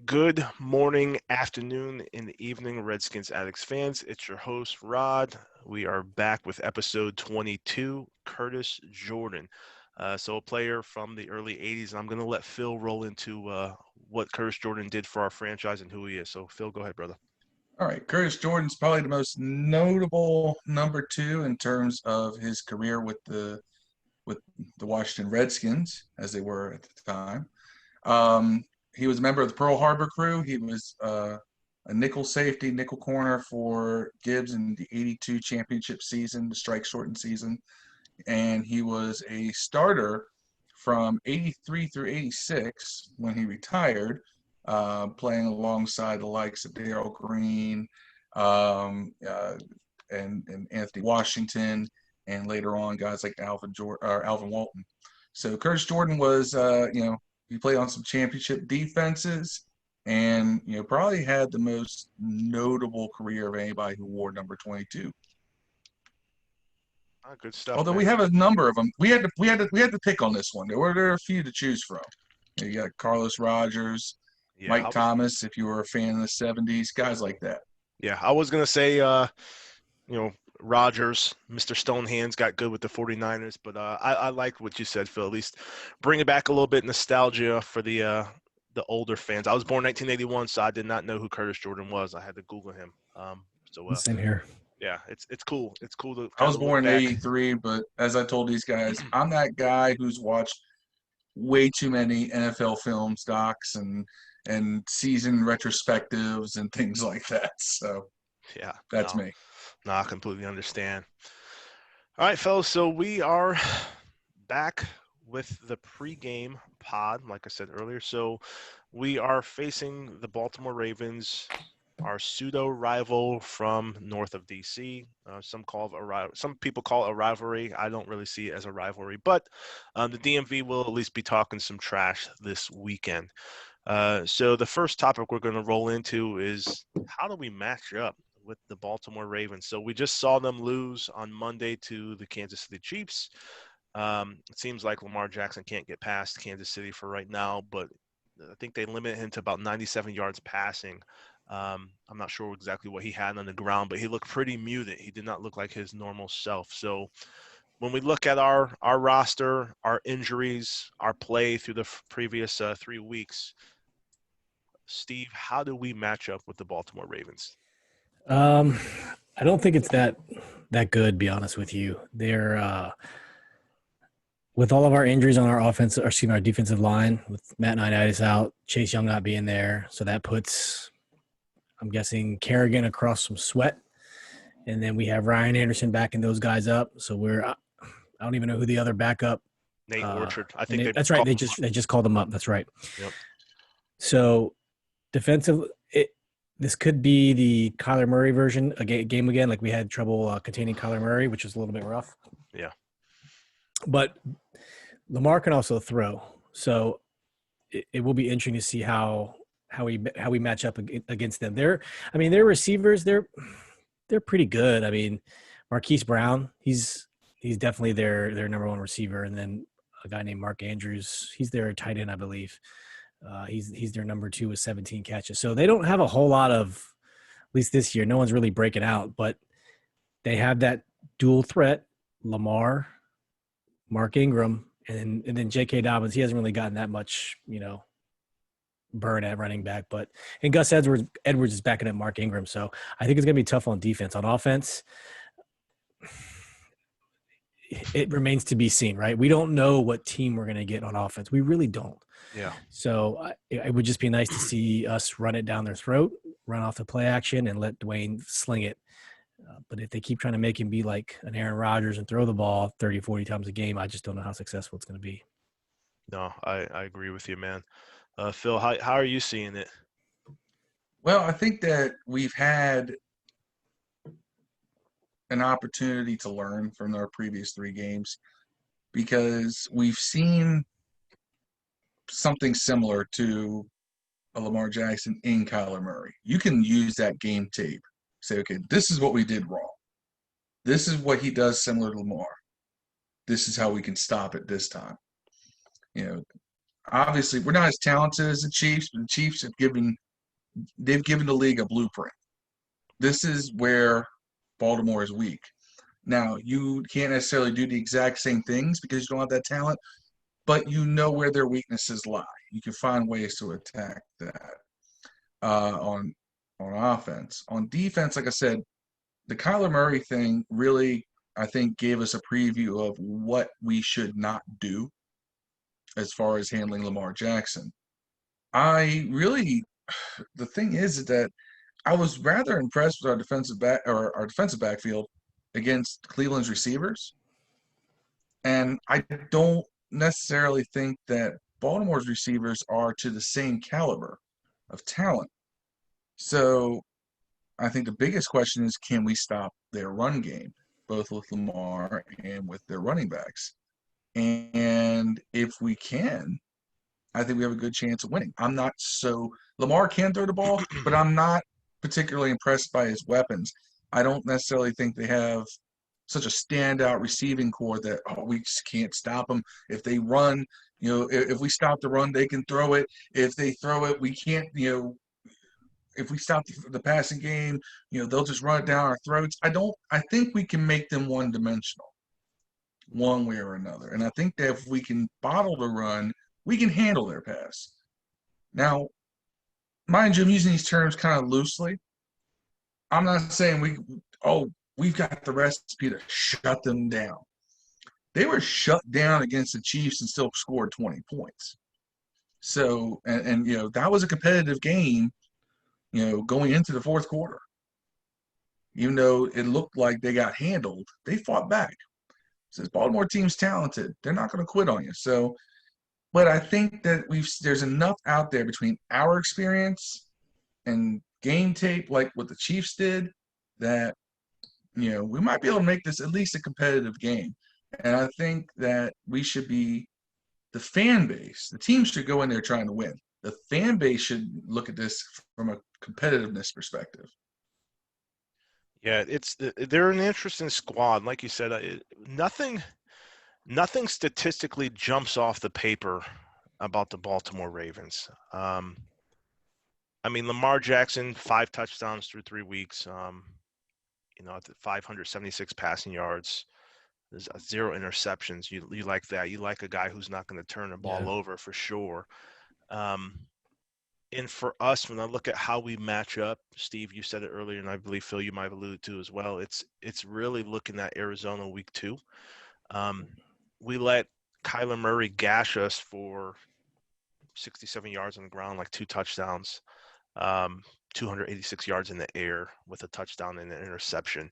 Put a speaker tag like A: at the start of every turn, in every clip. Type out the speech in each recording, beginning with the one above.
A: Good morning, afternoon, and evening, Redskins Addicts fans. It's your host, Rod. We are back with episode 22, Curtis Jordan. So a player from the early 80s, and I'm going to let Phil roll into what Curtis Jordan did for our franchise and who he is. So, Phil, go ahead, brother.
B: All right, Curtis Jordan's probably the most notable number two in terms of his career with the Washington Redskins, as they were at the time. He was a member of the Pearl Harbor crew. He was a nickel safety, nickel corner for Gibbs in the '82 championship season, the strike shortened season, and he was a starter from '83 through '86 when he retired, playing alongside the likes of Darrell Green, um, uh, and Anthony Washington, and later on guys like Alvin Walton. So Curtis Jordan was, he played on some championship defenses, and probably had the most notable career of anybody who wore number 22.
A: Good stuff,
B: Although
A: man.
B: we have a number of them, we had to pick on this one. There were a few to choose from. You got Carlos Rogers,
A: Yeah,
B: Mike Thomas, if you were a fan of the '70s, guys like that.
A: I was going to say, Rodgers, Mr. Stonehands got good with the 49ers, but I liked what you said, Phil. At least bring it back a little bit nostalgia for the older fans. I was born 1981, so I did not know who Curtis Jordan was. I had to Google him.
C: Same here.
A: Yeah, it's cool. It's cool to
B: I
A: kind
B: was
A: of look
B: born in
A: back.
B: '83, but as I told these guys, I'm that guy who's watched way too many NFL films, docs, and season retrospectives and things like that. So
A: Yeah,
B: that's me.
A: no, I completely understand. All right, fellas. So we are back with the pregame pod, like I said earlier. So we are facing the Baltimore Ravens, our pseudo rival from north of DC. Some people call it a rivalry. I don't really see it as a rivalry, but the DMV will at least be talking some trash this weekend. So the first topic we're going to roll into is how do we match up with the Baltimore Ravens? So we just saw them lose on Monday to the Kansas City Chiefs. It seems like Lamar Jackson can't get past Kansas City for right now, but I think they limit him to about 97 yards passing. I'm not sure exactly what he had on the ground, but he looked pretty muted. He did not look like his normal self. So when we look at our roster, our injuries, our play through the previous 3 weeks, Steve, how do we match up with the Baltimore Ravens?
C: Um, I don't think it's that good. Be honest with you, they're with all of our injuries on our offense, or excuse me, our defensive line, with Matt Ioannidis out, Chase Young not being there, so that puts, I'm guessing, Kerrigan across some sweat, and then we have Ryan Anderson backing those guys up. So I don't even know who the other backup.
A: Nate Orchard. I think
C: that's right. They just called him up. That's right.
A: Yep.
C: So defensive, this could be the Kyler Murray version, a game again. Like we had trouble containing Kyler Murray, which was a little bit rough.
A: Yeah.
C: But Lamar can also throw, so it will be interesting to see how we match up against them. Their receivers, they're pretty good. I mean, Marquise Brown, he's definitely their number one receiver, and then a guy named Mark Andrews, he's their tight end, I believe. He's their number two with 17 catches. So they don't have a whole lot of, at least this year, no one's really breaking out, but they have that dual threat, Lamar, Mark Ingram, and then J.K. Dobbins. He hasn't really gotten that much, burn at running back, and Gus Edwards is backing up Mark Ingram. So I think it's going to be tough on defense. On offense, it remains to be seen, right? We don't know what team we're going to get on offense. We really don't.
A: Yeah.
C: So it would just be nice to see us run it down their throat, run off the play action, and let Dwayne sling it. But if they keep trying to make him be like an Aaron Rodgers and throw the ball 30, 40 times a game, I just don't know how successful it's going to be.
A: No, I agree with you, man. Phil, how are you seeing it?
B: Well, I think that we've had an opportunity to learn from our previous three games because we've seen something similar to a Lamar Jackson in Kyler Murray. You can use that game tape, say, okay, this is what we did wrong. This is what he does similar to Lamar. This is how we can stop it this time. obviously we're not as talented as the Chiefs, but the Chiefs they've given the league a blueprint. This is where Baltimore is weak. Now, you can't necessarily do the exact same things because you don't have that talent, but you know where their weaknesses lie. You can find ways to attack that on offense. On defense, like I said, the Kyler Murray thing really, I think, gave us a preview of what we should not do as far as handling Lamar Jackson. The thing is that I was rather impressed with our defensive backfield against Cleveland's receivers, and I don't necessarily think that Baltimore's receivers are to the same caliber of talent. So I think the biggest question is, can we stop their run game, both with Lamar and with their running backs? And if we can, I think we have a good chance of winning. Lamar can throw the ball, but I'm not particularly impressed by his weapons. I don't necessarily think they have such a standout receiving core that we just can't stop them. If they run, if we stop the run, they can throw it. If they throw it, we can't. If we stop the passing game, they'll just run it down our throats. I think we can make them one-dimensional, one way or another. And I think that if we can bottle the run, we can handle their pass. Now, mind you, I'm using these terms kind of loosely. I'm not saying we've got the recipe to shut them down. They were shut down against the Chiefs and still scored 20 points. So, and that was a competitive game, going into the fourth quarter. Even though it looked like they got handled, they fought back. So this Baltimore team's talented. They're not going to quit on you. So, but I think that there's enough out there between our experience and game tape, like what the Chiefs did, that we might be able to make this at least a competitive game. And I think that we should be the fan base. The team should go in there trying to win. The fan base should look at this from a competitiveness perspective.
A: Yeah, they're an interesting squad. Like you said, nothing statistically jumps off the paper about the Baltimore Ravens. I mean, Lamar Jackson, 5 touchdowns through 3 weeks. At the 576 passing yards. There's 0 interceptions. You like that. You like a guy who's not going to turn the ball over for sure. And for us, when I look at how we match up, Steve, you said it earlier, and I believe, Phil, you might have alluded to as well. It's really looking at Arizona week 2. We let Kyler Murray gash us for 67 yards on the ground, like 2 touchdowns, 286 yards in the air with a touchdown and an interception.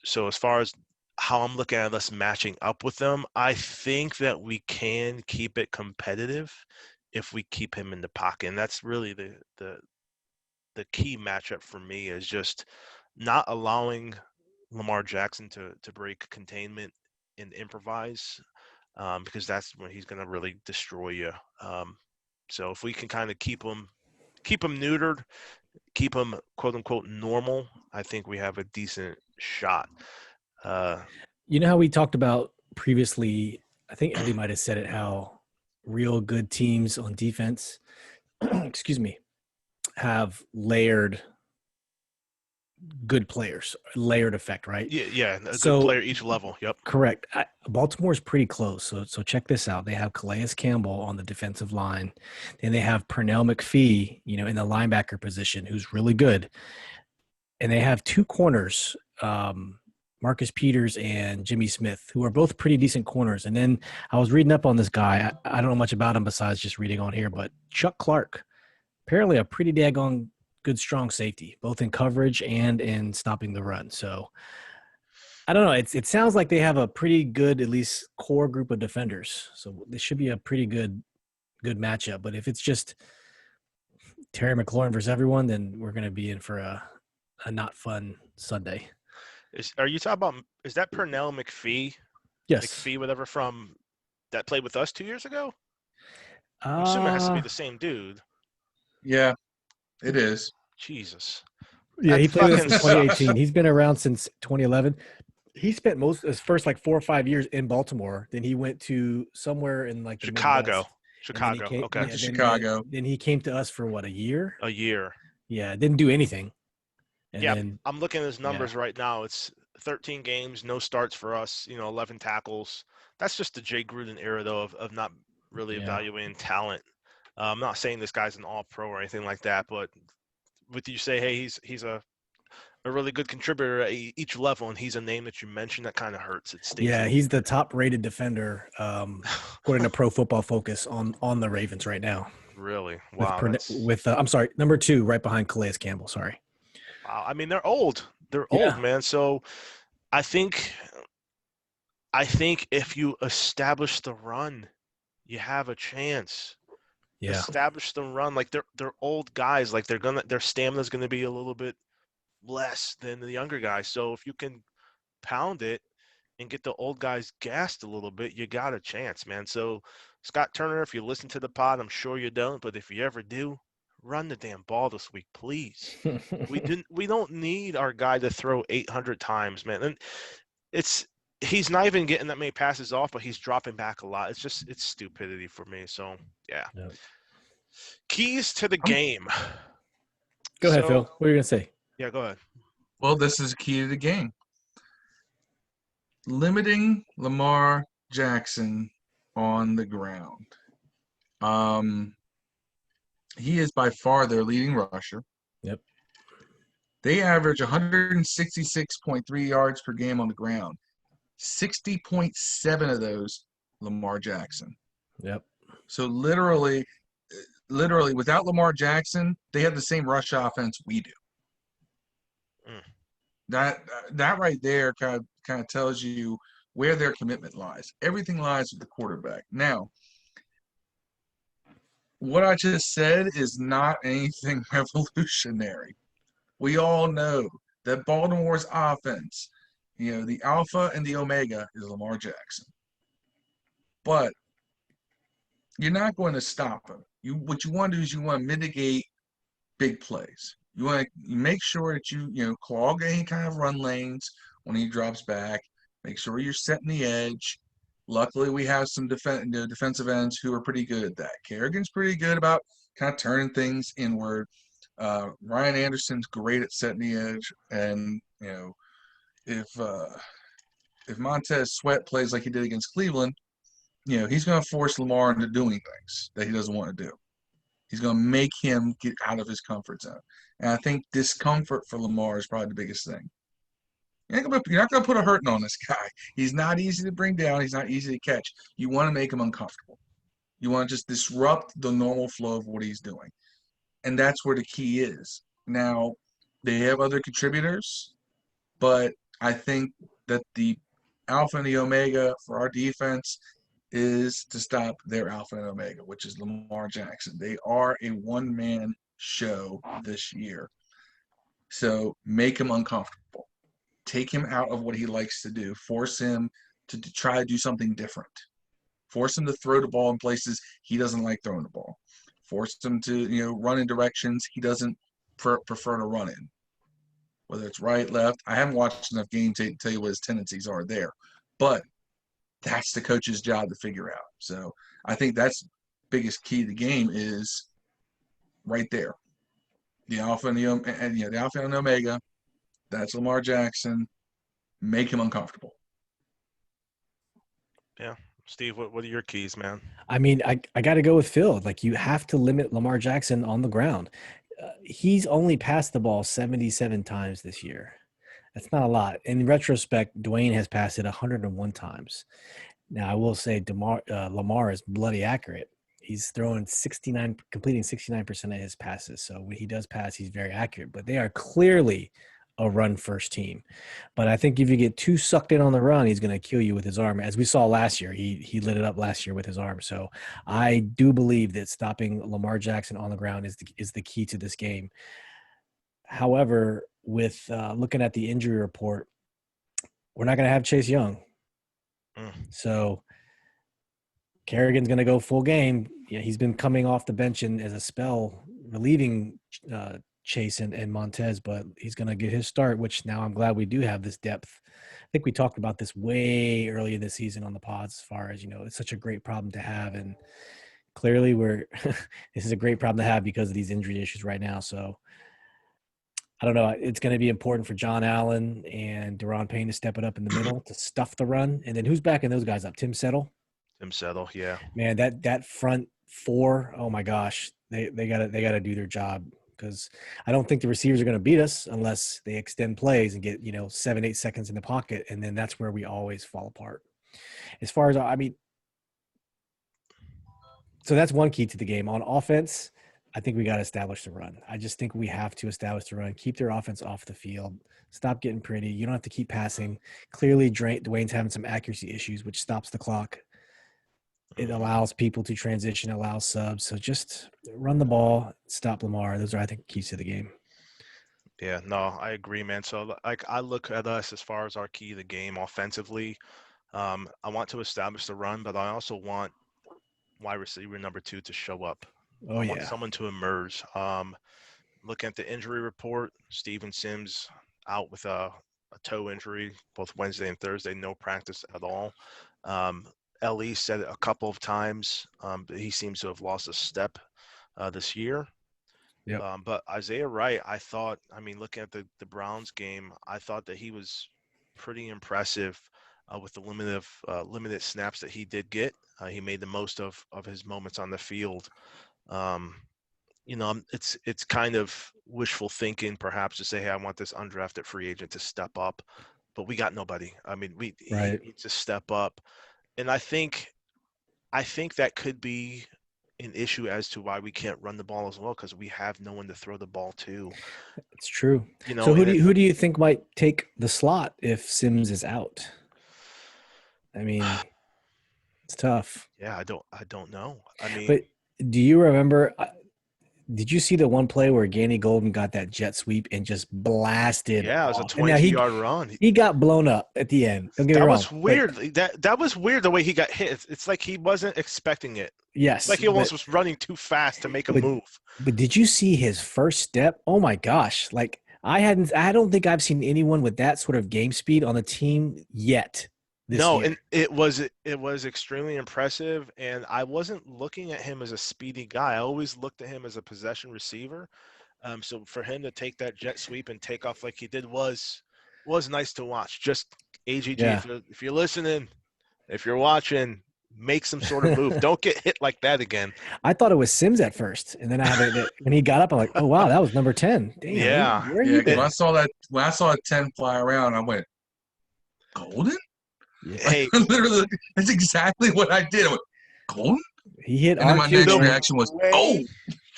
A: So as far as how I'm looking at us matching up with them, I think that we can keep it competitive if we keep him in the pocket. And that's really the key matchup for me, is just not allowing Lamar Jackson to break containment and improvise, because that's when he's going to really destroy you. So if we can kind of keep him neutered, keep him quote unquote normal, I think we have a decent shot.
C: You know how we talked about previously, I think Eddie might have said it, how real good teams on defense, excuse me, have layered good players, layered effect, right?
A: Yeah, a good player each level. Yep.
C: Correct. Baltimore's pretty close. So check this out. They have Calais Campbell on the defensive line. Then they have Pernell McPhee, in the linebacker position, who's really good. And they have 2 corners, Marcus Peters and Jimmy Smith, who are both pretty decent corners. And then I was reading up on this guy. I don't know much about him besides just reading on here, but Chuck Clark, apparently a pretty daggone good, strong safety, both in coverage and in stopping the run. So I don't know. It sounds like they have a pretty good, at least core group of defenders. So this should be a pretty good matchup. But if it's just Terry McLaurin versus everyone, then we're going to be in for a not fun Sunday.
A: Are you talking about, is that Pernell McPhee?
C: Yes.
A: McPhee, whatever, from that played with us 2 years ago? I'm assuming it has to be the same dude.
B: Yeah, it is.
A: Jesus.
C: Yeah,
A: That
C: he played with us in
A: fucking
C: 2018.
A: sucks.
C: He's been around since 2011. He spent his first 4 or 5 years in Baltimore. Then he went to somewhere in the
A: Chicago.
C: Midwest. and then he
A: Chicago.
C: came.
A: Okay.
B: Went
C: Yeah,
B: to
C: then
B: Chicago.
C: then he came to us for what, a year?
A: A year.
C: Yeah, didn't do anything, and
A: Yeah,
C: then
A: I'm looking at his
C: yeah,
A: numbers right now. It's 13 games, no starts for us, 11 tackles. That's just the Jay Gruden era, though, of not really
C: yeah,
A: evaluating talent. I'm not saying this guy's an all-pro or anything like that, but with you say, hey, he's a really good contributor at each level, and he's a name that you mentioned, that kind of hurts. It stings a
C: yeah.
A: little.
C: He's the top-rated defender, according to Pro Football Focus on the Ravens right now.
A: Really? Wow, that's
C: With I'm sorry, number 2, right behind Calais Campbell. Sorry.
A: wow. I mean, they're old. They're old,
C: Yeah,
A: man. So I think I think if you establish the run, you have a chance.
C: yeah,
A: Establish the run. Like they're old guys. Like their stamina's gonna be a little bit less than the younger guys. So if you can pound it and get the old guys gassed a little bit, you got a chance, man. So Scott Turner, if you listen to the pod, I'm sure you don't, but if you ever do, run the damn ball this week, please. We don't need our guy to throw 800 times, man. And he's not even getting that many passes off, but he's dropping back a lot. It's stupidity for me. So yeah.
C: yeah.
A: Keys to the
B: I'm,
A: game.
C: Go ahead, Phil.
A: So
C: What are you gonna say?
A: yeah, go ahead.
B: well, this is key to the game. Limiting Lamar Jackson on the ground. Um, he is by far their leading rusher.
C: Yep.
B: They average 166.3 yards per game on the ground. 60.7 of those, Lamar Jackson.
C: Yep.
B: So literally, without Lamar Jackson, they have the same rush offense we do.
A: Mm.
B: That right there kind of tells you where their commitment lies. Everything lies with the quarterback. Now, what I just said is not anything revolutionary. We all know that Baltimore's offense, the alpha and the omega is Lamar Jackson. But you're not going to stop him. What you want to do is you want to mitigate big plays. You want to make sure that you clog any kind of run lanes when he drops back. Make sure you're setting the edge. Luckily, we have some defensive ends who are pretty good at that. Kerrigan's pretty good about kind of turning things inward. Ryan Anderson's great at setting the edge, and if Montez Sweat plays like he did against Cleveland, he's going to force Lamar into doing things that he doesn't want to do. He's going to make him get out of his comfort zone. And I think discomfort for Lamar is probably the biggest thing. You're not going to put a hurting on this guy. He's not easy to bring down. He's not easy to catch. You want to make him uncomfortable. You want to just disrupt the normal flow of what he's doing. And that's where the key is. Now, they have other contributors, but I think that the alpha and the omega for our defense is to stop their alpha and omega, which is Lamar Jackson. They are a one-man show this year. So make him uncomfortable. Take him out of what he likes to do. Force him to try to do something different. Force him to throw the ball in places he doesn't like throwing the ball. Force him to run in directions he doesn't prefer to run in. Whether it's right, left. I haven't watched enough games to tell you what his tendencies are there. But that's the coach's job to figure out. So I think that's biggest key to the game is right there. The alpha and the alpha and omega. That's Lamar Jackson. Make him uncomfortable.
A: Yeah. Steve, what are your keys, man?
C: I mean, I got to go with Phil. Like, you have to limit Lamar Jackson on the ground. He's only passed the ball 77 times this year. That's not a lot. In retrospect, Dwayne has passed it 101 times. Now, I will say Lamar is bloody accurate. He's completing 69% of his passes. So when he does pass, he's very accurate. But they are clearly a run-first team. But I think if you get too sucked in on the run, he's going to kill you with his arm. As we saw last year, he lit it up last year with his arm. So I do believe that stopping Lamar Jackson on the ground is the key to this game. However, with looking at the injury report, we're not going to have Chase Young. So Kerrigan's going to go full game. Yeah, he's been coming off the bench as a spell, relieving Chase and Montez, but he's going to get his start, which now I'm glad we do have this depth. I think we talked about this way earlier this season on the pods as far as, it's such a great problem to have. And clearly we're this is a great problem to have because of these injury issues right now. So I don't know. It's going to be important for John Allen and Deron Payne to step it up in the middle to stuff the run. And then who's backing those guys up? Tim Settle.
A: Tim Settle, yeah.
C: Man, that front four, oh my gosh, they gotta do their job because I don't think the receivers are gonna beat us unless they extend plays and get 7-8 seconds in the pocket, and then that's where we always fall apart. As far as I mean, so that's one key to the game. On offense, I think we got to establish the run. I just think we have to establish the run, keep their offense off the field, stop getting pretty. You don't have to keep passing. Clearly, Dwayne's having some accuracy issues, which stops the clock. It allows people to transition, allows subs. So just run the ball, stop Lamar. Those are, I think, keys to the game.
A: Yeah, no, I agree, man. So, like, I look at us as far as our key to the game offensively. I want to establish the run, but I also want wide receiver number 2 to show up.
C: Oh,
A: I want
C: yeah.
A: someone to emerge. Looking at the injury report, Steven Sims out with a toe injury both Wednesday and Thursday, no practice at all. Ellie said it a couple of times that he seems to have lost a step this year.
C: Yep.
A: But Isaiah Wright, looking at the Browns game, I thought that he was pretty impressive with the limited snaps that he did get. He made the most of his moments on the field. It's kind of wishful thinking perhaps to say, hey, I want this undrafted free agent to step up, but we got nobody. I mean, he needs to step up. And I think that could be an issue as to why we can't run the ball as well, because we have no one to throw the ball to.
C: It's true.
A: You
C: So
A: know,
C: who do you think might take the slot if Sims is out? I mean, it's tough.
A: yeah, I don't know. I mean,
C: But do you remember? Did you see the one play where Ganny Golden got that jet sweep and just blasted?
A: yeah, it was a
C: off? And now
A: 22-yard run.
C: He got blown up at the end. Don't get me
A: That
C: wrong.
A: was weird. That was weird the way he got hit. It's like he wasn't expecting it.
C: Yes.
A: Like he almost was running too fast to make a move.
C: But did you see his first step? Oh my gosh. Like I don't think I've seen anyone with that sort of game speed on the team yet.
A: No,
C: year.
A: and it was extremely impressive, and I wasn't looking at him as a speedy guy. I always looked at him as a possession receiver. So for him to take that jet sweep and take off like he did was nice to watch. Just AGG,
C: Yeah.
A: if you're listening, if you're watching, make some sort of move. Don't get hit like that again.
C: I thought it was Sims at first, and then when he got up, I'm like, oh wow, that was number 10. Damn,
A: Yeah.
C: where are you?
B: When I saw a 10 fly around, I went, Golden?
A: Hey,
B: Literally, that's exactly what I did. I went, Golden?
C: He hit
B: And then my
C: RQ.
B: next reaction was, oh!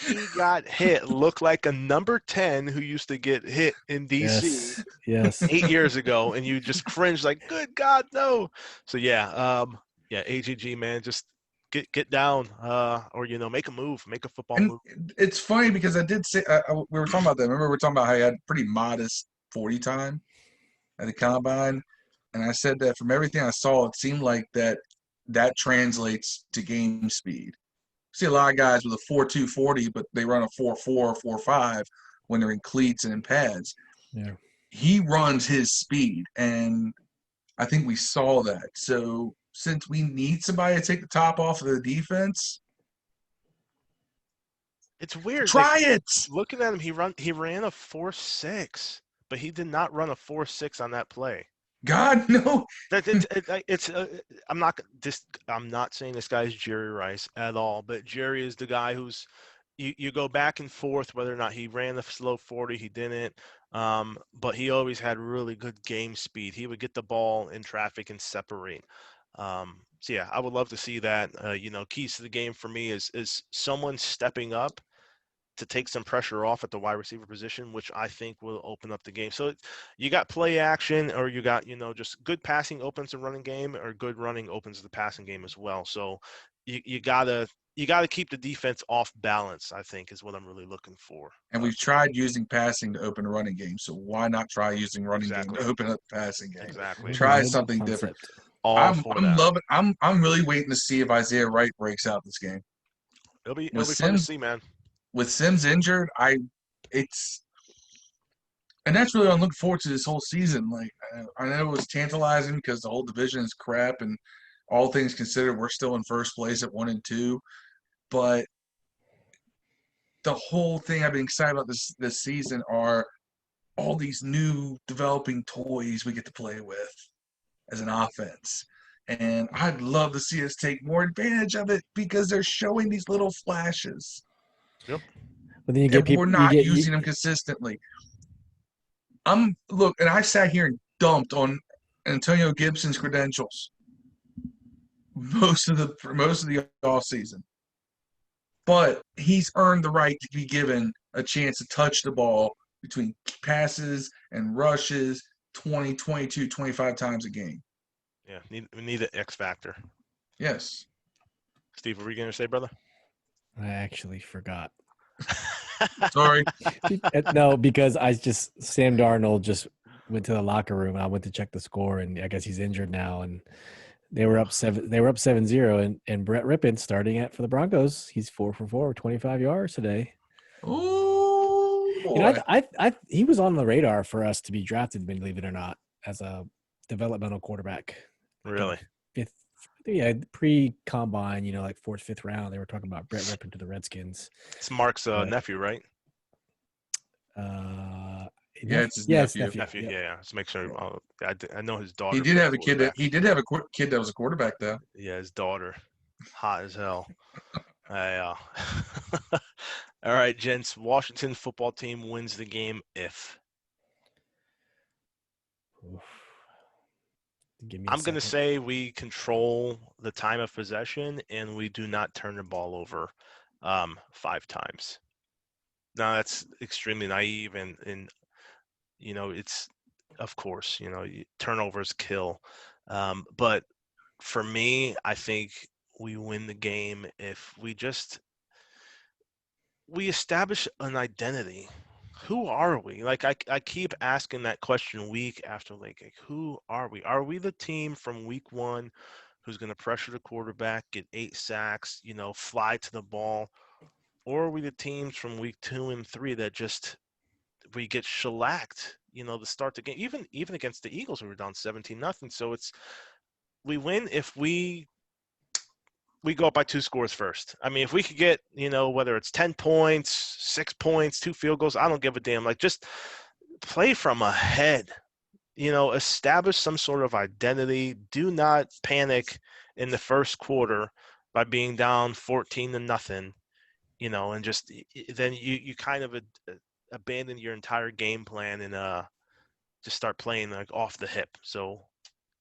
A: he got hit. Looked like a number 10 who used to get hit in DC
C: Yes.
A: 8 years ago, and you just cringed like, good God, no. So AGG, man, just get down, or make a move, make a football move.
B: It's funny because I did say we were talking about that. Remember, we were talking about how he had pretty modest 40 time at the combine, and I said that from everything I saw, it seemed like that translates to game speed. See a lot of guys with a 4.2 40, but they run a 4.4, 4.5 when they're in cleats and in pads.
C: Yeah.
B: He runs his speed, and I think we saw that. So since we need somebody to take the top off of the defense,
A: It's weird.
B: try it.
A: Looking at him, he ran a 4.6, but he did not run a 4.6 on that play.
B: God, no.
A: I'm not saying this guy's Jerry Rice at all, but Jerry is the guy who's you go back and forth whether or not he ran the slow 40, he didn't, but he always had really good game speed. He would get the ball in traffic and separate. I would love to see that. Keys to the game for me is someone stepping up to take some pressure off at the wide receiver position, which I think will open up the game. So you got play action, or you got, just good passing opens the running game, or good running opens the passing game as well. So you gotta keep the defense off balance, I think, is what I'm really looking for.
B: And we've tried using passing to open a running game, so why not try using running game to open up the passing game?
A: Exactly.
B: Try something different. I'm really waiting to see if Isaiah Wright breaks out this game.
A: It'll be fun to see, man.
B: With Sims injured, and that's really what I'm looking forward to this whole season. Like, I know it was tantalizing because the whole division is crap, and all things considered, we're still in first place at 1-2. but the whole thing I've been excited about this season are all these new developing toys we get to play with as an offense. And I'd love to see us take more advantage of it because they're showing these little flashes.
A: Yep.
C: But then you get
B: And we're
C: people. You
B: not
C: get
B: using them consistently. And I sat here and dumped on Antonio Gibson's credentials most of the off season. But he's earned the right to be given a chance to touch the ball between passes and rushes 20, 22, 25 times a game.
A: Yeah, we need an X factor.
B: Yes.
A: Steve, what were you going to say, brother?
C: I actually forgot.
B: Sorry.
C: No, because Sam Darnold just went to the locker room and I went to check the score, and I guess he's injured now. And they were up 7-0, and Brett Rippon starting for the Broncos. He's 4 for 4 with 25 yards today.
B: Oh boy.
C: He was on the radar for us to be drafted, believe it or not, as a developmental quarterback.
A: Really?
C: Pre-combine, like fourth, fifth round, they were talking about Brett Rippon to the Redskins.
A: It's Mark's nephew, right?
B: It's his nephew.
A: Nephew,
C: Yep.
A: yeah. Just make sure. I know his daughter.
B: He did have a kid that was a quarterback though.
A: Yeah, his daughter, hot as hell. Yeah. All right, gents. Washington football team wins the game if. I'm going to say we control the time of possession and we do not turn the ball over 5 times. Now, that's extremely naive and it's, of course, turnovers kill. But for me, I think we win the game if we establish an identity. Who are we? Like I keep asking that question week after week. Like, who are we? Are we the team from week 1 who's going to pressure the quarterback, get 8 sacks, fly to the ball? Or are we the teams from week 2 and 3 that just we get shellacked, to start the game? Even against the Eagles, we were down 17-0. So we win if we go up by 2 scores first. I mean, if we could get, whether it's 10 points, 6 points, 2 field goals, I don't give a damn. Like, just play from ahead, establish some sort of identity. Do not panic in the first quarter by being down 14-0, and just then you kind of abandon your entire game plan and just start playing like off the hip. So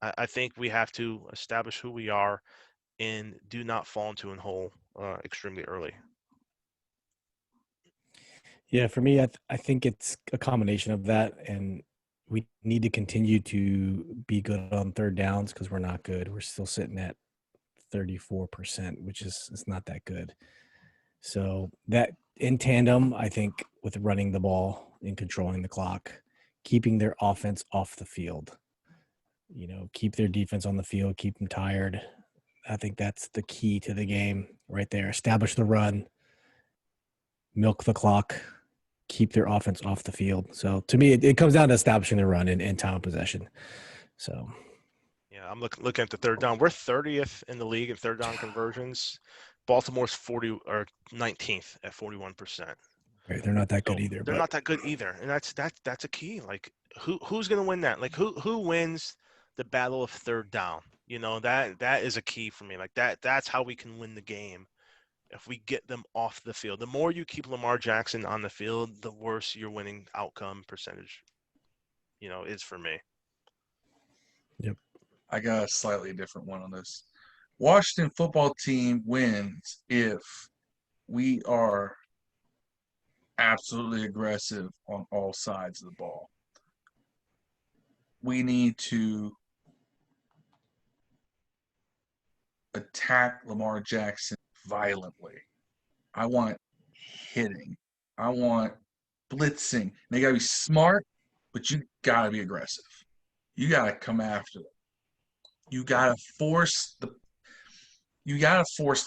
A: I think we have to establish who we are and do not fall into a hole extremely early.
C: Yeah, for me, I think it's a combination of that, and we need to continue to be good on third downs because we're not good. We're still sitting at 34%, which is not that good. So that in tandem, I think with running the ball and controlling the clock, keeping their offense off the field, keep their defense on the field, keep them tired. I think that's the key to the game right there. Establish the run, milk the clock, keep their offense off the field. So to me, it comes down to establishing the run and time of possession. So,
A: yeah, I'm looking at the third down. We're 30th in the league in third down conversions. Baltimore's 19th at 41%.
C: Right, they're not that good either.
A: They're not that good either, and that's a key. Like, who's going to win that? Like, who wins the battle of third down? That is a key for me. Like that's how we can win the game. If we get them off the field, the more you keep Lamar Jackson on the field, the worse your winning outcome percentage, is for me.
C: Yep.
B: I got a slightly different one on this. Washington football team wins if we are absolutely aggressive on all sides of the ball. We need to attack Lamar Jackson violently. I want hitting. I want blitzing. They got to be smart, but you got to be aggressive. You got to come after them. You got to force the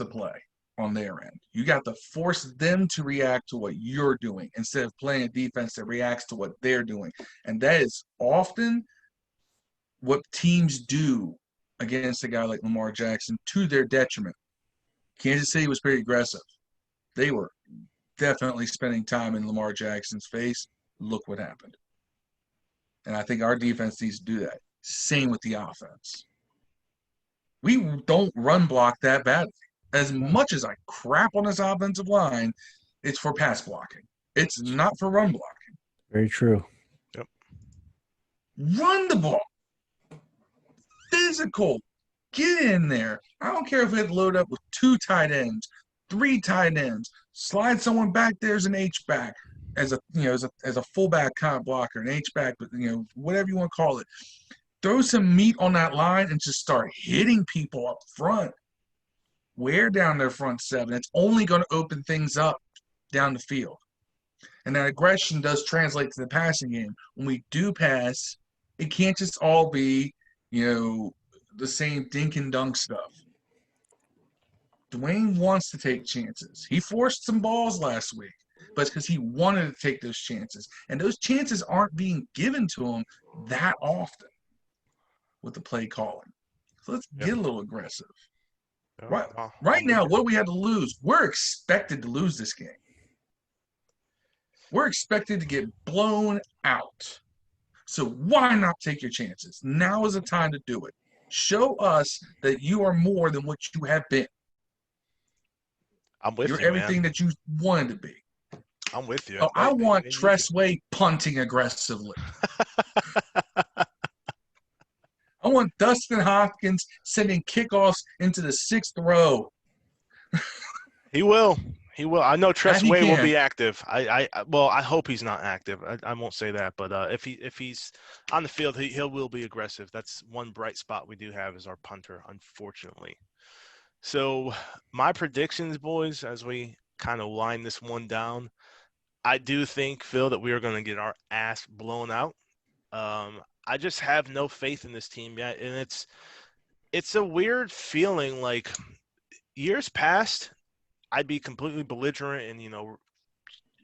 B: play on their end. You got to force them to react to what you're doing instead of playing a defense that reacts to what they're doing. And that is often what teams do against a guy like Lamar Jackson to their detriment. Kansas City was pretty aggressive. They were definitely spending time in Lamar Jackson's face. Look what happened. And I think our defense needs to do that. Same with the offense. We don't run block that badly. As much as I crap on this offensive line, it's for pass blocking. It's not for run blocking.
C: Very true.
A: Yep.
B: Run the ball. Physical. Get in there. I don't care if we had to load up with 2 tight ends, 3 tight ends. Slide someone back there as an H back, as a fullback kind of blocker, an H back, but whatever you want to call it. Throw some meat on that line and just start hitting people up front. Wear down their front 7. It's only going to open things up down the field. And that aggression does translate to the passing game. When we do pass, it can't just all be, the same dink and dunk stuff. Dwayne wants to take chances. He forced some balls last week, but it's because he wanted to take those chances. And those chances aren't being given to him that often with the play calling. So let's get a little aggressive. Right now, what do we have to lose? We're expected to lose this game. We're expected to get blown out. So why not take your chances? Now is the time to do it. Show us that you are more than what you have been.
A: I'm with you,
B: You're everything
A: man.
B: that you wanted to be.
A: I'm with you.
B: Oh, I want Tressway punting aggressively. I want Dustin Hopkins sending kickoffs into the 6th row.
A: He will. He will. I know Tressway will
B: can.
A: be active. I hope he's not active. I won't say that, but if he's on the field, he will be aggressive. That's one bright spot we do have is our punter, unfortunately. So my predictions, boys, as we kind of wind this one down, I do think, Phil, that we are going to get our ass blown out. I just have no faith in this team yet, and it's a weird feeling. Like years past, I'd be completely belligerent and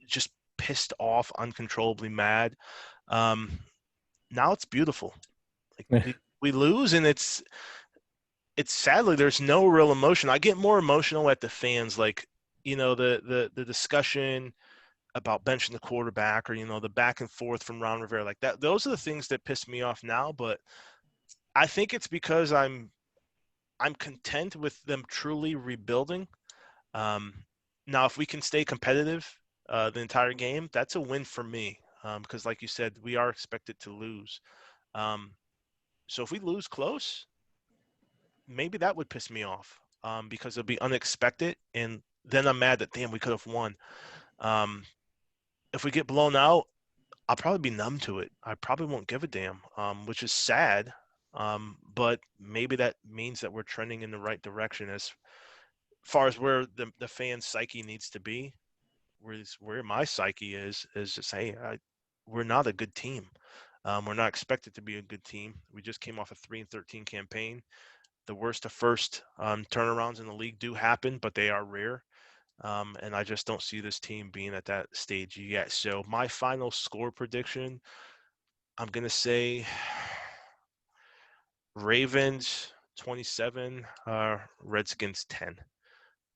A: just pissed off, uncontrollably mad. Now it's beautiful. Like we lose, and it's sadly there's no real emotion. I get more emotional at the fans, like the discussion about benching the quarterback, or the back and forth from Ron Rivera, like that. Those are the things that piss me off now. But I think it's because I'm content with them truly rebuilding. Now, if we can stay competitive the entire game, that's a win for me. Because, like you said, we are expected to lose. So if we lose close, maybe that would piss me off because it'll be unexpected, and then I'm mad that damn we could have won. If we get blown out, I'll probably be numb to it. I probably won't give a damn, which is sad. But maybe that means that we're trending in the right direction as far as where the fan psyche needs to be. Where my psyche is just, hey, we're not a good team. We're not expected to be a good team. We just came off a 3-13 campaign. The worst of first turnarounds in the league do happen, but they are rare. And I just don't see this team being at that stage yet. So my final score prediction, I'm going to say Ravens 27, Redskins 10.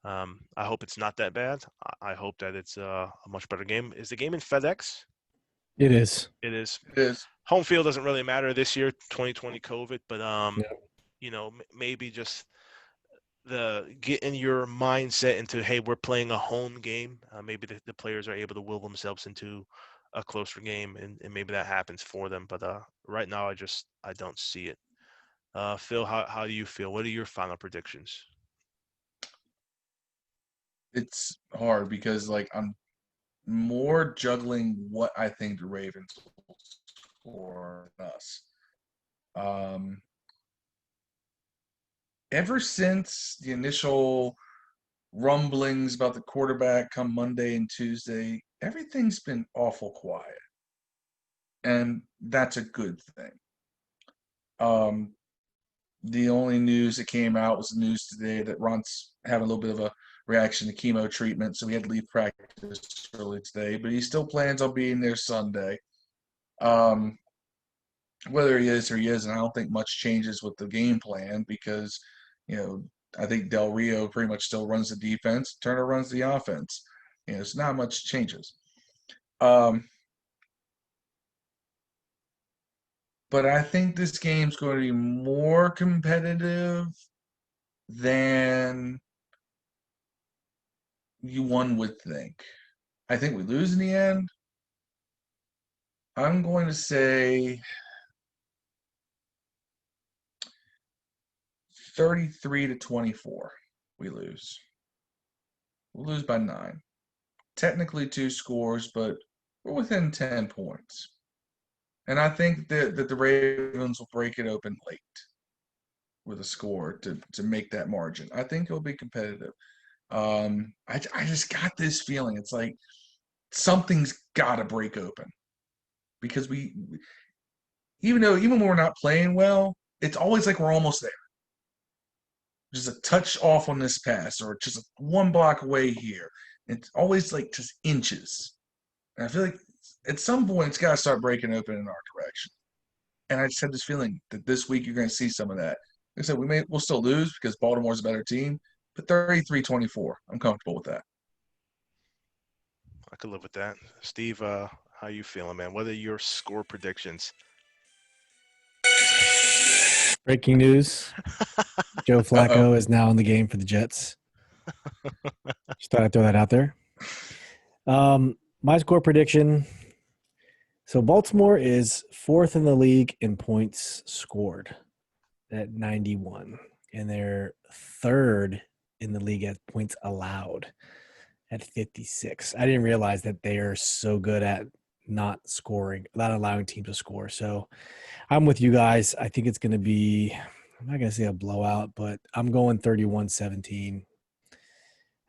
A: I hope it's not that bad. I hope that it's a much better game. Is the game in FedEx?
C: It is.
A: It is.
B: It is.
A: Home field doesn't really matter this year, 2020 COVID, but
C: Yeah.
A: maybe just getting your mindset into, hey, we're playing a home game. Maybe the players are able to will themselves into a closer game, and maybe that happens for them. But right now, I don't see it. Phil, how do you feel? What are your final predictions?
B: It's hard because I'm more juggling what I think the Ravens will score than us. Ever since the initial rumblings about the quarterback come Monday and Tuesday, everything's been awful quiet. And that's a good thing. The only news that came out was the news today that Ron's having a little bit of a reaction to chemo treatment, so he had to leave practice early today, but he still plans on being there Sunday. Whether he is or he isn't, I don't think much changes with the game plan because, I think Del Rio pretty much still runs the defense. Turner runs the offense. It's not much changes. Um, but I think this game's going to be more competitive than one would think. I think we lose in the end. I'm going to say 33-24. We lose. We'll lose by 9. Technically 2 scores, but we're within 10 points. And I think that the Ravens will break it open late with a score to make that margin. I think it'll be competitive. I just got this feeling. It's like something's got to break open because even when we're not playing well, it's always like we're almost there. Just a touch off on this pass or just one block away here. It's always like just inches. And I feel like at some point it's got to start breaking open in our direction. And I just had this feeling that this week you're going to see some of that. Like I said, we'll still lose because Baltimore's a better team, but 33-24, I'm comfortable with that.
A: I could live with that. Steve, how you feeling, man? What are your score predictions?
C: Breaking news: Joe
B: Uh-oh.
C: Flacco is now in the game for the Jets. Just thought I'd throw that out there. My score prediction. So Baltimore is 4th in the league in points scored at 91, and they're 3rd in the league at points allowed at 56. I didn't realize that they are so good at not allowing teams to score. So I'm with you guys. I think it's going to be, I'm not going to say a blowout, but I'm going 31-17.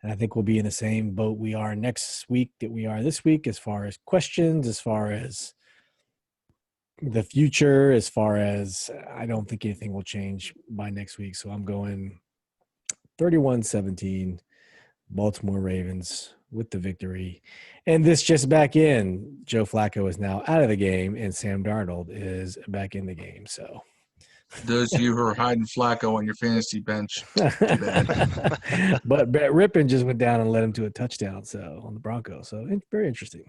C: And I think we'll be in the same boat we are next week that we are this week, as far as questions, as far as the future, as far as I don't think anything will change by next week. So I'm going 31-17, Baltimore Ravens with the victory. And this just back in, Joe Flacco is now out of the game and Sam Darnold is back in the game. So
B: those of you who are hiding Flacco on your fantasy bench, too bad.
C: But Brett Rippon just went down and led him to a touchdown on the Broncos. So it's very interesting.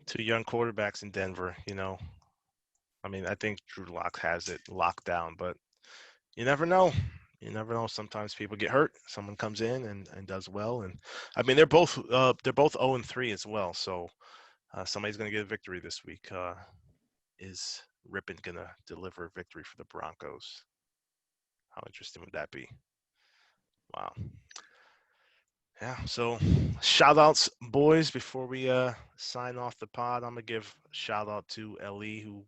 A: 2 young quarterbacks in Denver, I mean, I think Drew Lock has it locked down, but you never know. You never know. Sometimes people get hurt. Someone comes in and does well. And I mean, they're both 0-3 as well. So somebody's going to get a victory this week. Is Rippon going to deliver a victory for the Broncos? How interesting would that be? Wow. Yeah, so shout outs, boys, before we sign off the pod. I'm going to give a shout out to Ellie, who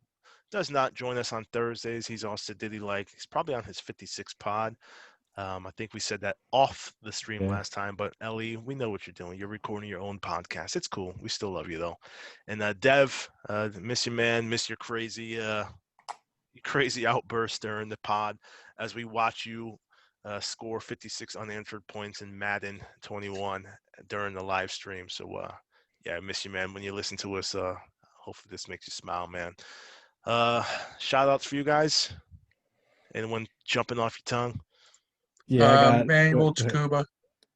A: does not join us on Thursdays. He's also he's probably on his 56th pod. I think we said that off the stream last time, but Ellie, we know what you're doing. You're recording your own podcast. It's cool. We still love you though. And Dev, miss you, man. Miss your crazy outburst during the pod as we watch you score 56 unanswered points in Madden 21 during the live stream. So yeah, I miss you, man. When you listen to us, hopefully this makes you smile, man. Shout outs for you guys. Anyone jumping off your tongue?
C: Yeah, I got
B: Manuel Takuba.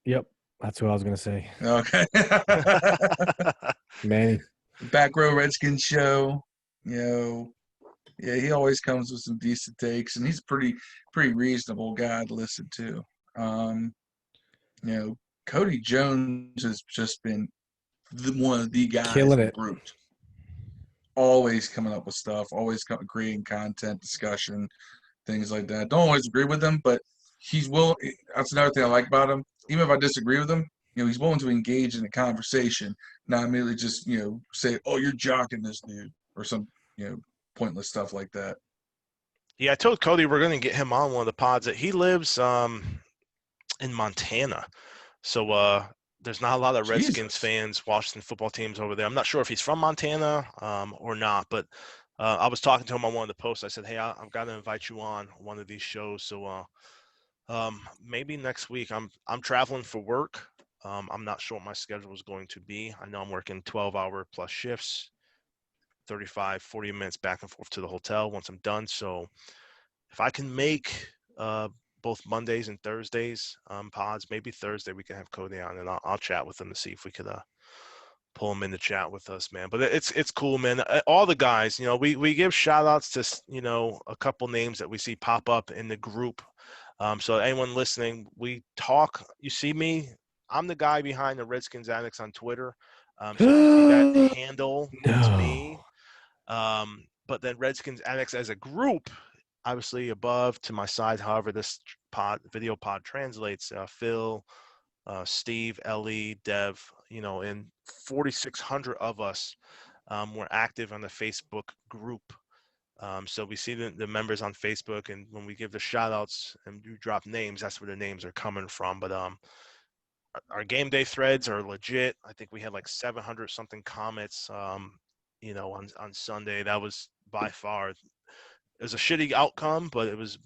C: Yep, that's what I was gonna say.
B: Okay.
C: Manny.
B: Back Row Redskins show. Yeah, he always comes with some decent takes, and he's a pretty reasonable guy to listen to. Cody Jones has just been one of the guys
C: Killing
B: in the
C: it.
B: group. Always coming up with stuff, always creating content, discussion, things like that. Don't always agree with him, but he's willing. That's another thing I like about him. Even if I disagree with him, he's willing to engage in a conversation, not merely just say, "Oh, you're jocking this dude," or some pointless stuff like that.
A: Yeah, I told Cody we're going to get him on one of the pods. That he lives in Montana, so there's not a lot of Redskins fans, Washington football teams over there. I'm not sure if he's from Montana or not, but I was talking to him on one of the posts. I said, "Hey, I've got to invite you on one of these shows." So maybe next week. I'm traveling for work. I'm not sure what my schedule is going to be. I know I'm working 12-hour plus shifts, 35, 40 minutes back and forth to the hotel once I'm done. So if I can make both Mondays and Thursdays pods. Maybe Thursday we can have Cody on, and I'll chat with him to see if we could pull him in the chat with us, man. But it's cool, man. All the guys, we give shout outs to a couple names that we see pop up in the group. So anyone listening, we talk. You see me. I'm the guy behind the Redskins Addicts on Twitter. So if you see that handle, it's me. But then Redskins Addicts as a group, obviously above to my side, however this video pod translates, Phil, Steve, Ellie, Dev, and 4,600 of us were active on the Facebook group. So we see the members on Facebook, and when we give the shout outs and you drop names, that's where the names are coming from. But our game day threads are legit. I think we had like 700 something comments, on Sunday. That was by far, it was a shitty outcome, but it was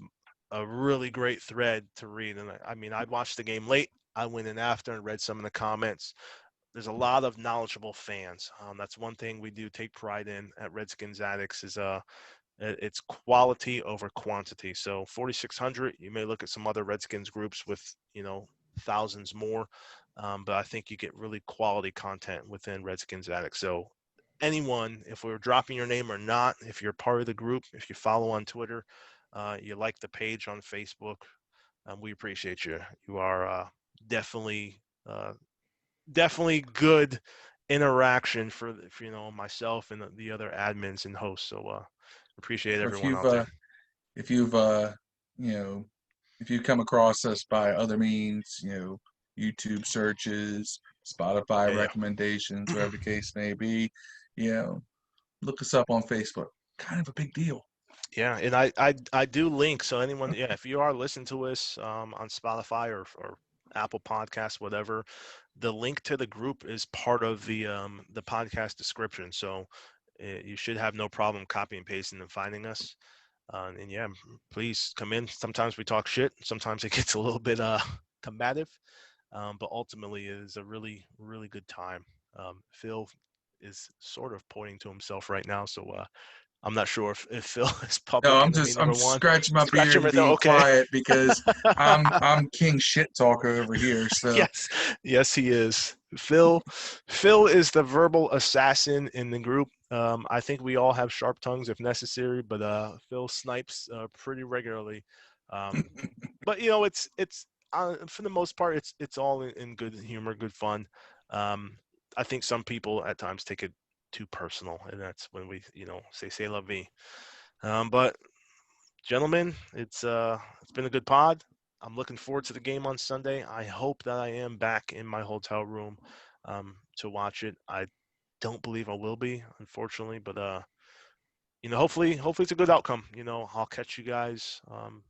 A: a really great thread to read. And I mean, I watched the game late. I went in after and read some of the comments. There's a lot of knowledgeable fans. That's one thing we do take pride in at Redskins Addicts is it's quality over quantity. So 4,600, you may look at some other Redskins groups with, thousands more. But I think you get really quality content within Redskins Addicts. So anyone, if we're dropping your name or not, if you're part of the group, if you follow on Twitter, you like the page on Facebook, we appreciate you. You are definitely definitely good interaction for myself and the other admins and hosts. So appreciate
B: Or if
A: everyone
B: you've
A: out there.
B: if you've you know if you come across us by other means, YouTube searches, Spotify
A: Yeah,
B: recommendations,
A: yeah.
B: whatever the case may be, you know, look us up on Facebook. Kind of a big deal.
A: Yeah, and I do link, so anyone, yeah, if you are listening to us on Spotify or Apple Podcasts, whatever, the link to the group is part of the podcast description. So you should have no problem copy and pasting and finding us. And yeah, please come in. Sometimes we talk shit. Sometimes it gets a little bit combative, but ultimately it is a really really good time. Phil is sort of pointing to himself right now, so I'm not sure if Phil is
B: No,
A: public
B: I'm
A: enemy
B: just I'm
A: number one.
B: scratching my
A: Scratching
B: beard
A: my
B: and
A: thumb.
B: being
A: Okay.
B: quiet because I'm king shit talker over here. So
A: Yes, yes, he is. Phil is the verbal assassin in the group. I think we all have sharp tongues if necessary, but Phil snipes pretty regularly. Um, but it's for the most part it's all in good humor, good fun. Um, I think some people at times take it too personal, and that's when we say la vie. But gentlemen, it's been a good pod. I'm looking forward to the game on Sunday. I hope that I am back in my hotel room to watch it. I don't believe I will be, unfortunately, but hopefully it's a good outcome. I'll catch you guys on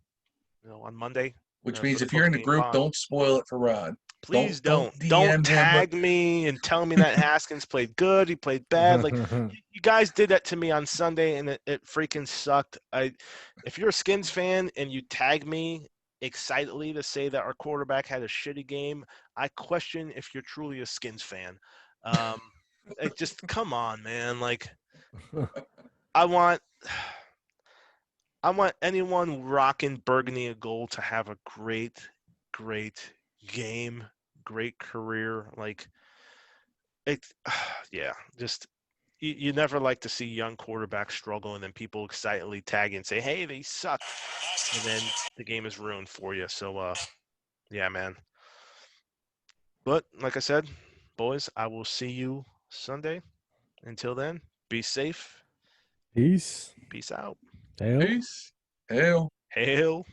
A: Monday
B: which
A: for
B: means
A: the
B: if you're in
A: post
B: the
A: game
B: group,
A: pod.
B: don't spoil it for Rod.
A: Please
B: Don't
A: don't
B: DM him.
A: tag me and tell me that Haskins played good, he played bad. Like you guys did that to me on Sunday, and it freaking sucked. If you're a Skins fan and you tag me excitedly to say that our quarterback had a shitty game, I question if you're truly a Skins fan. Um, just come on, man. Like I want I want anyone rocking burgundy and gold to have a great, great game, great career. Like it, yeah, just you never like to see young quarterbacks struggle and then people excitedly tag and say, "Hey, they suck," and then the game is ruined for you. So, yeah, man. But like I said, boys, I will see you Sunday. Until then, be safe.
C: Peace.
A: Peace out.
C: Hail.
B: Peace. Hell.
A: Hail.